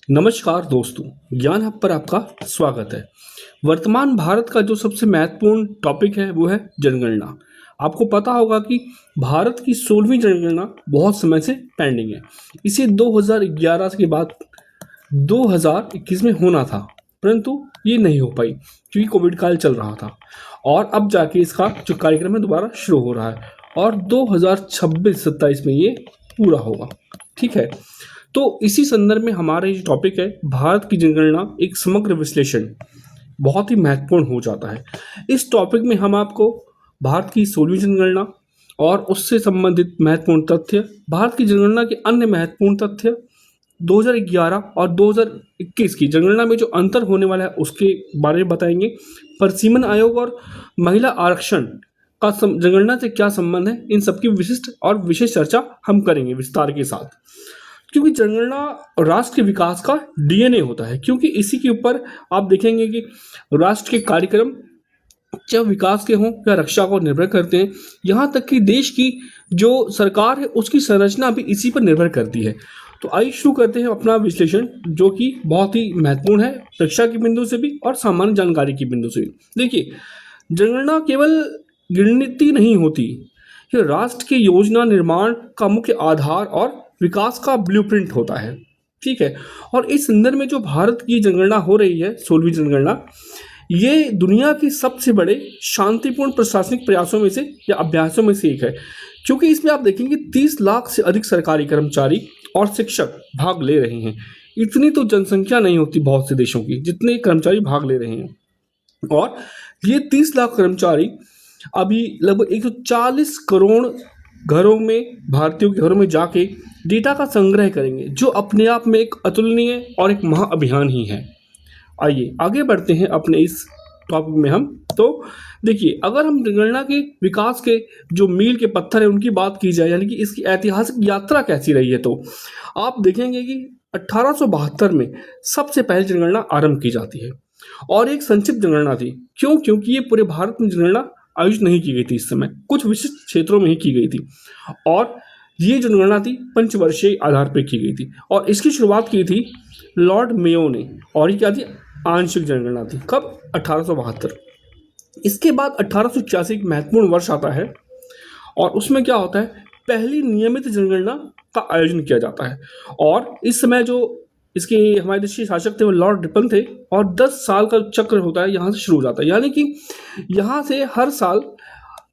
नमस्कार दोस्तों, ज्ञान हब पर आपका स्वागत है। वर्तमान भारत का जो सबसे महत्वपूर्ण टॉपिक है वो है जनगणना। आपको पता होगा कि भारत की 16वीं जनगणना बहुत समय से पेंडिंग है। इसे 2011 के बाद 2021 में होना था, परंतु ये नहीं हो पाई क्योंकि कोविड काल चल रहा था। और अब जाके इसका जो कार्यक्रम है दोबारा शुरू हो रहा है और 2026-27 में ये पूरा होगा। ठीक है, तो इसी संदर्भ में हमारा जो टॉपिक है भारत की जनगणना एक समग्र विश्लेषण बहुत ही महत्वपूर्ण हो जाता है। इस टॉपिक में हम आपको भारत की 16वीं जनगणना और उससे संबंधित महत्वपूर्ण तथ्य, भारत की जनगणना के अन्य महत्वपूर्ण तथ्य, 2011 और 2021 की जनगणना में जो अंतर होने वाला है उसके बारे में बताएंगे। परिसीमन आयोग और महिला आरक्षण का जनगणना से क्या संबंध है, इन सबकी विशिष्ट और विशेष चर्चा हम करेंगे विस्तार के साथ। क्योंकि जनगणना राष्ट्र के विकास का डीएनए होता है, क्योंकि इसी के ऊपर आप देखेंगे कि राष्ट्र के कार्यक्रम चाहे विकास के हों या रक्षा को निर्भर करते हैं। यहाँ तक कि देश की जो सरकार है उसकी संरचना भी इसी पर निर्भर करती है। तो आइए शुरू करते हैं अपना विश्लेषण, जो कि बहुत ही महत्वपूर्ण है रक्षा के बिंदु से भी और सामान्य जानकारी के बिंदु से भी। देखिए, जनगणना केवल गिनती नहीं होती, ये राष्ट्र के योजना निर्माण का मुख्य आधार और विकास का ब्लूप्रिंट होता है। ठीक है, और इस संदर्भ में जो भारत की जनगणना हो रही है 16वीं जनगणना, ये दुनिया की सबसे बड़े शांतिपूर्ण प्रशासनिक प्रयासों में से या अभ्यासों में से एक है। क्योंकि इसमें आप देखेंगे 30 लाख से अधिक सरकारी कर्मचारी और शिक्षक भाग ले रहे हैं। इतनी तो जनसंख्या नहीं होती बहुत से देशों की जितने कर्मचारी भाग ले रहे हैं। और ये 30 लाख कर्मचारी अभी लगभग 140 करोड़ घरों में, भारतीयों के घरों में जाके डेटा का संग्रह करेंगे, जो अपने आप में एक अतुलनीय और एक महाअभियान ही है। आइए आगे बढ़ते हैं अपने इस टॉपिक में हम। तो देखिए, अगर हम जनगणना के विकास के जो मील के पत्थर है उनकी बात की जाए, यानी कि इसकी ऐतिहासिक यात्रा कैसी रही है, तो आप देखेंगे कि 1872 में सबसे पहले जनगणना आरंभ की जाती है और एक संक्षिप्त जनगणना थी। क्यों? क्योंकि ये पूरे भारत में जनगणना आयोजित नहीं की गई थी, इस समय कुछ विशिष्ट क्षेत्रों में ही की गई थी। और ये जनगणना थी पंचवर्षीय आधार पर की गई थी और इसकी शुरुआत की थी लॉर्ड मेयो ने। और ये क्या थी? आंशिक जनगणना थी। कब? 1872। इसके बाद 1886 एक महत्वपूर्ण वर्ष आता है और उसमें क्या होता है, पहली नियमित जनगणना का आयोजन किया जाता है। और इस समय जो इसके हमारे देश के शासक थे वो लॉर्ड रिपन थे और 10 साल का चक्र होता है, यहाँ से शुरू हो जाता है। यानी कि यहाँ से हर साल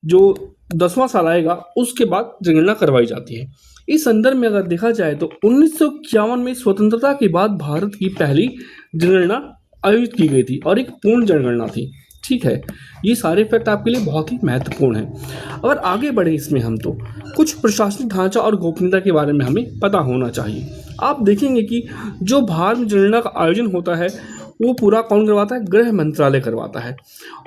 जो 10वां साल आएगा उसके बाद जनगणना करवाई जाती है। इस संदर्भ में अगर देखा जाए तो 1951 में स्वतंत्रता के बाद भारत की पहली जनगणना आयोजित की गई थी और एक पूर्ण जनगणना थी। ठीक है, ये सारे फैक्ट आपके लिए बहुत ही महत्वपूर्ण हैं। अगर आगे बढ़े इसमें हम, तो कुछ प्रशासनिक ढांचा और गोपनीयता के बारे में हमें पता होना चाहिए। आप देखेंगे कि जो भारत में जनगणना का आयोजन होता है वो पूरा कौन करवाता है? गृह मंत्रालय करवाता है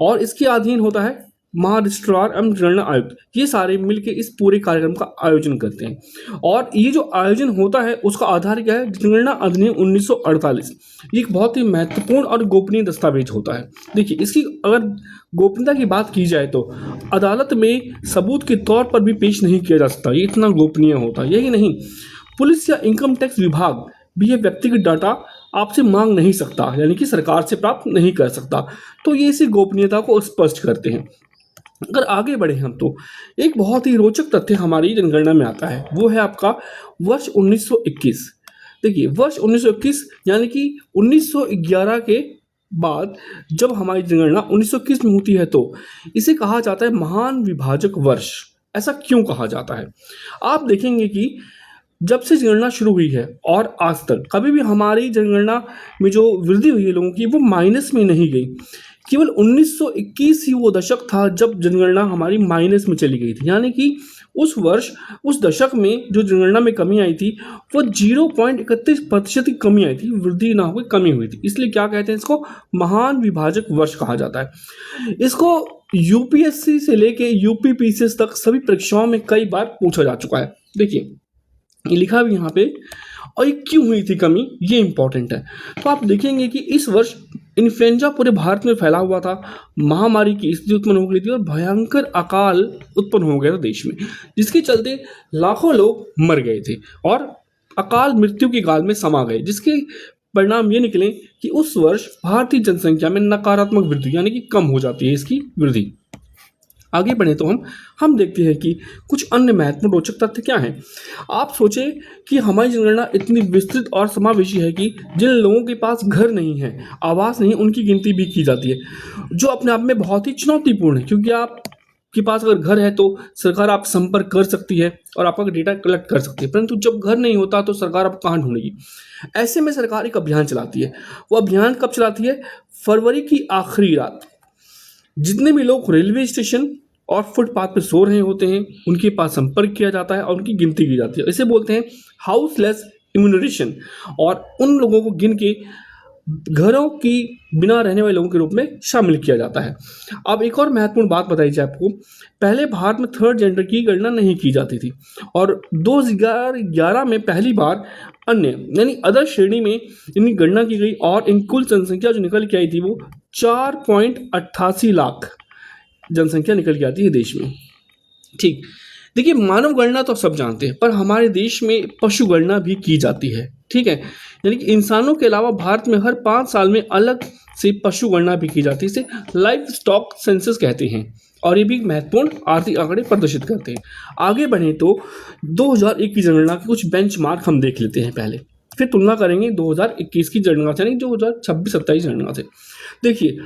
और इसके अधीन होता है महारजिस्ट्रार एवं जनगणना आयुक्त। ये सारे मिलकर इस पूरे कार्यक्रम का आयोजन करते हैं। और ये जो आयोजन होता है उसका आधार क्या है? जनगणना अधिनियम 1948। ये एक बहुत ही महत्वपूर्ण और गोपनीय दस्तावेज होता है। देखिए, इसकी अगर गोपनीयता की बात की जाए तो अदालत में सबूत के तौर पर भी पेश नहीं किया जा सकता, ये इतना गोपनीय होता है। यही नहीं, पुलिस या इनकम टैक्स विभाग भी ये व्यक्तिगत डाटा आपसे मांग नहीं सकता, यानी कि सरकार से प्राप्त नहीं कर सकता। तो ये इसी गोपनीयता को स्पष्ट करते हैं। अगर आगे बढ़े हम, तो एक बहुत ही रोचक तथ्य हमारी जनगणना में आता है, वो है आपका वर्ष 1921। देखिए, वर्ष 1921 यानी कि 1911 के बाद जब हमारी जनगणना 1921 में होती है तो इसे कहा जाता है महान विभाजक वर्ष। ऐसा क्यों कहा जाता है? आप देखेंगे कि जब से जनगणना शुरू हुई है और आज तक कभी भी हमारी जनगणना में जो वृद्धि हुई है लोगों की, वो माइनस में नहीं गई। केवल 1921 ही वो दशक था जब जनगणना हमारी माइनस में चली गई थी। यानी कि उस वर्ष, उस दशक में जो जनगणना में कमी आई थी वो 0.31% की कमी आई थी, वृद्धि ना होकर कमी हुई थी। इसलिए क्या कहते हैं इसको? महान विभाजक वर्ष कहा जाता है। इसको यूपीएससी से लेके यूपीपीसीएस तक सभी परीक्षाओं में कई बार पूछा जा चुका है। देखिए, ये लिखा भी यहाँ पे, और ये क्यों हुई थी कमी, ये इंपॉर्टेंट है। तो आप देखेंगे कि इस वर्ष इन्फ्लुएंजा पूरे भारत में फैला हुआ था, महामारी की स्थिति उत्पन्न हो गई थी और भयंकर अकाल उत्पन्न हो गया था देश में, जिसके चलते लाखों लोग मर गए थे और अकाल मृत्यु की गाल में समा गए, जिसके परिणाम ये निकले कि उस वर्ष भारतीय जनसंख्या में नकारात्मक वृद्धि यानी कि कम हो जाती है इसकी वृद्धि। आगे बढ़े तो हम देखते हैं कि कुछ अन्य महत्वपूर्ण रोचक तथ्य क्या हैं। आप सोचें कि हमारी जनगणना इतनी विस्तृत और समावेशी है कि जिन लोगों के पास घर नहीं है, आवास नहीं है, उनकी गिनती भी की जाती है, जो अपने आप में बहुत ही चुनौतीपूर्ण है, क्योंकि आप के पास अगर घर है तो सरकार आप संपर्क कर सकती है और आपका डेटा कलेक्ट कर सकती है, परंतु जब घर नहीं होता तो सरकार आपको कहाँ ढूंढेगी। ऐसे में सरकार एक अभियान चलाती है। वो अभियान कब चलाती है? फरवरी की आखिरी रात जितने भी लोग रेलवे स्टेशन और फुटपाथ पर सो रहे होते हैं उनके पास संपर्क किया जाता है और उनकी गिनती की जाती है। इसे बोलते हैं हाउसलेस इम्यूनरेशन, और उन लोगों को गिन के घरों की बिना रहने वाले लोगों के रूप में शामिल किया जाता है। अब एक और महत्वपूर्ण बात बताई जाए आपको, पहले भारत में थर्ड जेंडर की गणना नहीं की जाती थी और 2011 में पहली बार अन्य यानी अदर श्रेणी में इनकी गणना की गई और इन कुल जनसंख्या जो निकल के आई थी वो 4.88 लाख जनसंख्या निकल के आती है देश में। ठीक, देखिए मानव गणना तो सब जानते हैं, पर हमारे देश में पशु गणना भी की जाती है। ठीक है, यानी कि इंसानों के अलावा भारत में हर 5 साल में अलग से पशु गणना भी की जाती है। इसे लाइफ स्टॉक सेंसस कहते हैं और ये भी महत्वपूर्ण आर्थिक आंकड़े प्रदर्शित करते हैं। आगे बढ़े तो 2001 की जनगणना के कुछ बेंचमार्क हम देख लेते हैं पहले, फिर तुलना करेंगे 2021 की जनगणना से, यानी 2026-27 जनगणना से। देखिए,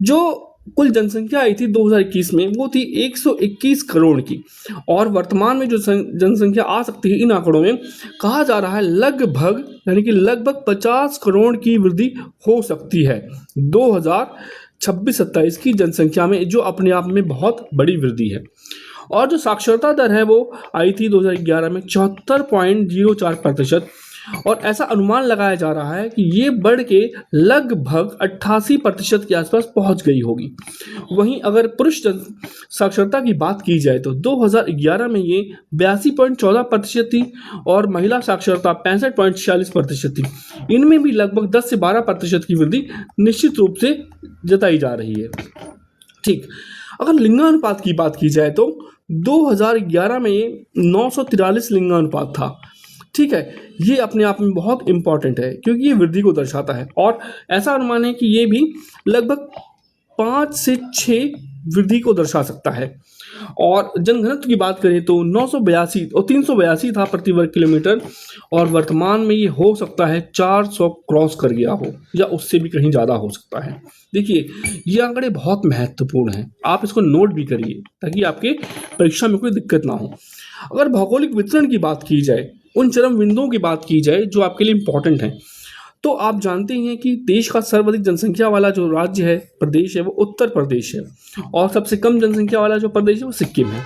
जो कुल जनसंख्या आई थी 2021 में वो थी 121 करोड़ की, और वर्तमान में जो जनसंख्या आ सकती है इन आंकड़ों में कहा जा रहा है लगभग यानी कि लगभग 50 करोड़ की वृद्धि हो सकती है 2026-27 की जनसंख्या में, जो अपने आप में बहुत बड़ी वृद्धि है। और जो साक्षरता दर है वो आई थी 2011 में 74.04%, और ऐसा अनुमान लगाया जा रहा है कि ये बढ़ के लगभग 88% के आसपास पहुंच गई होगी। वहीं अगर पुरुष साक्षरता की बात की जाए तो 2011 में ये 82.14% थी और महिला साक्षरता 65.46% थी। इनमें भी लगभग 10 से 12% की वृद्धि निश्चित रूप से जताई जा रही है। ठीक, अगर लिंगानुपात की बात की जाए तो 2011 में ये 943 लिंगानुपात था। ठीक है, ये अपने आप में बहुत इंपॉर्टेंट है क्योंकि ये वृद्धि को दर्शाता है, और ऐसा अनुमान है कि ये भी लगभग 5 से 6 वृद्धि को दर्शा सकता है। और जनघनत्व की बात करें तो 982 और 382 था प्रति वर्ग किलोमीटर, और वर्तमान में ये हो सकता है 400 क्रॉस कर गया हो या उससे भी कहीं ज़्यादा हो सकता है। देखिए, ये आंकड़े बहुत महत्वपूर्ण हैं, आप इसको नोट भी करिए ताकि आपके परीक्षा में कोई दिक्कत ना हो। अगर भौगोलिक वितरण की बात की जाए, उन चरम बिंदुओं की बात की जाए जो आपके लिए इंपॉर्टेंट हैं, तो आप जानते हैं कि देश का सर्वाधिक जनसंख्या वाला जो राज्य है, प्रदेश है, वो उत्तर प्रदेश है, और सबसे कम जनसंख्या वाला जो प्रदेश है वो सिक्किम है।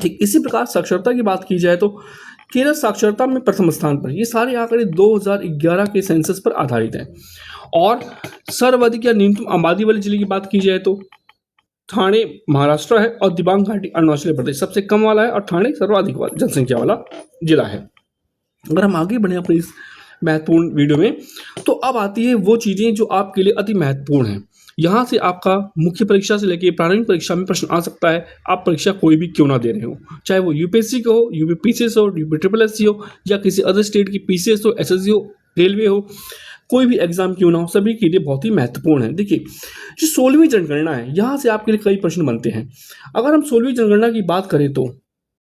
ठीक इसी प्रकार साक्षरता की बात की जाए तो केरल साक्षरता में प्रथम स्थान पर। ये सारे आंकड़े 2011 के सेंसस पर आधारित हैं। और सर्वाधिक या न्यूनतम आबादी वाले जिले की बात की जाए तो ठाणे महाराष्ट्र है और दिबांग घाटी अरुणाचल प्रदेश सबसे कम वाला है और ठाणे सर्वाधिक जनसंख्या वाला जिला है। अगर हम आगे बढ़े अपनी इस महत्वपूर्ण वीडियो में, तो अब आती है वो चीज़ें जो आपके लिए अति महत्वपूर्ण हैं। यहाँ से आपका मुख्य परीक्षा से लेकर प्रारंभिक परीक्षा में प्रश्न आ सकता है, आप परीक्षा कोई भी क्यों ना दे रहे हो, चाहे वो यूपीएससी का हो, यूपीपीसीएस हो, यूपीट्रिपलएससी हो, या किसी अदर स्टेट की पीसीएस हो, एसएससी हो, रेलवे हो, कोई भी एग्जाम क्यों ना हो, सभी के लिए बहुत ही महत्वपूर्ण है। देखिए, जो 16वीं जनगणना है, यहाँ से आपके लिए कई प्रश्न बनते हैं। अगर हम 16वीं जनगणना की बात करें तो